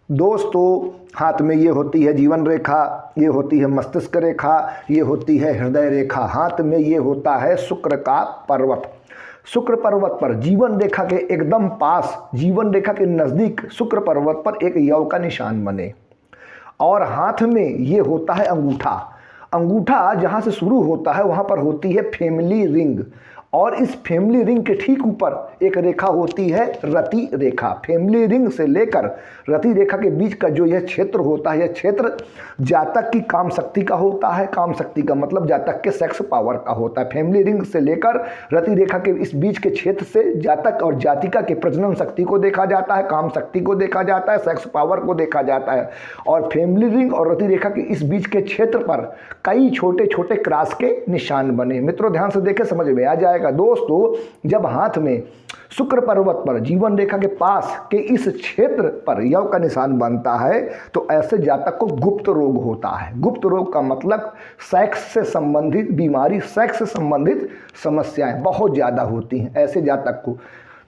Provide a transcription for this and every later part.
दोस्तों, हाथ में ये होती है जीवन रेखा, ये होती है मस्तिष्क रेखा, ये होती है हृदय रेखा। हाथ में ये होता है शुक्र का पर्वत। शुक्र पर्वत पर जीवन रेखा के एकदम पास, जीवन रेखा के नज़दीक शुक्र पर्वत पर एक यव का निशान बने और हाथ में ये होता है अंगूठा। अंगूठा जहाँ से शुरू होता है वहाँ पर होती है फैमिली रिंग और इस फैमिली रिंग के ठीक ऊपर एक रेखा होती है रति रेखा। फैमिली रिंग से लेकर रति रेखा के बीच का जो यह क्षेत्र होता है, यह क्षेत्र जातक की काम शक्ति का होता है। काम शक्ति का मतलब जातक के सेक्स पावर का होता है। फैमिली रिंग से लेकर रति रेखा के इस बीच के क्षेत्र से जातक और जातिका के प्रजनन शक्ति को देखा जाता है, काम शक्ति को देखा जाता है, सेक्स पावर को देखा जाता है। और फैमिली रिंग और रति रेखा के इस बीच के क्षेत्र पर कई छोटे छोटे क्रॉस के निशान बने। मित्रों, ध्यान से देखें, समझ में आ जाएगा। दोस्तों, जब हाथ में शुक्र पर्वत पर जीवन रेखा के पास के इस क्षेत्र पर यव का निशान बनता है तो ऐसे जातक को गुप्त रोग होता है। गुप्त रोग का मतलब सेक्स से संबंधित बीमारी, सेक्स से संबंधित समस्याएं बहुत ज़्यादा होती हैं ऐसे जातक को।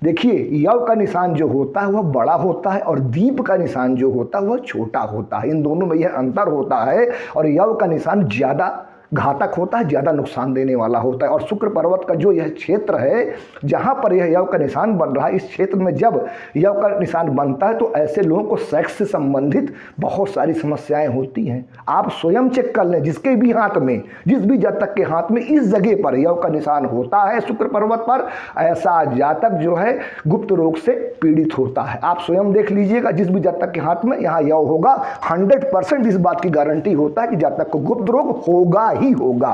देखिए, यव का निशान जो होता है वह बड़ा होता है और दीप का निशान जो होता है वह छोटा होता है। इन दोनों में यह अंतर होता है और यव का निशान ज़्यादा घातक होता है, ज़्यादा नुकसान देने वाला होता है। और शुक्र पर्वत का जो यह क्षेत्र है जहाँ पर यह यव का निशान बन रहा है, इस क्षेत्र में जब यव का निशान बनता है तो ऐसे लोगों को सेक्स से संबंधित बहुत सारी समस्याएं होती हैं। आप स्वयं चेक कर लें, जिसके भी हाथ में, जिस भी जातक के हाथ में इस जगह पर यव का निशान होता है शुक्र पर्वत पर, ऐसा जातक जो है गुप्त रोग से पीड़ित होता है। आप स्वयं देख लीजिएगा, जिस भी जातक के हाथ में यहाँ यव होगा 100% इस बात की गारंटी होता है कि जातक को गुप्त रोग होगा ही होगा।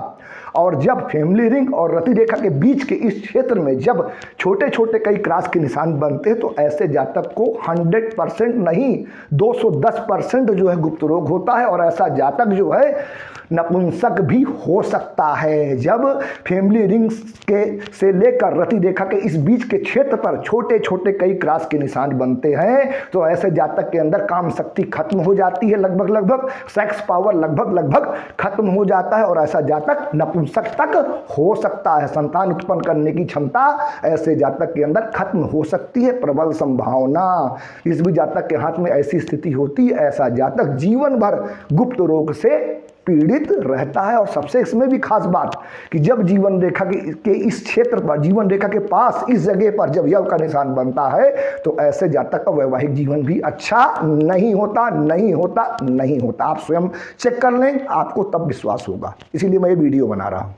और जब फैमिली रिंग और रति रेखा के बीच के इस क्षेत्र में जब छोटे छोटे कई क्रॉस के निशान बनते हैं तो ऐसे जातक को 100% नहीं 210% जो है गुप्त रोग होता है और ऐसा जातक जो है नपुंसक भी हो सकता है। जब फैमिली रिंग्स के से लेकर रति रेखा के इस बीच के क्षेत्र पर छोटे छोटे कई क्रॉस के निशान बनते हैं तो ऐसे जातक के अंदर काम शक्ति खत्म हो जाती है, लगभग सेक्स पावर लगभग खत्म हो जाता है और ऐसा जातक नपुंसक तक हो सकता है। संतान उत्पन्न करने की क्षमता ऐसे जातक के अंदर खत्म हो सकती है, प्रबल संभावना। इस भी जातक के हाथ में ऐसी स्थिति होती है, ऐसा जातक जीवन भर गुप्त रोग से पीड़ित रहता है। और सबसे इसमें भी खास बात कि जब जीवन रेखा के इस क्षेत्र पर, जीवन रेखा के पास इस जगह पर जब यव का निशान बनता है तो ऐसे जातक का वैवाहिक जीवन भी अच्छा नहीं होता। आप स्वयं चेक कर लें, आपको तब विश्वास होगा। इसीलिए मैं ये वीडियो बना रहा हूँ।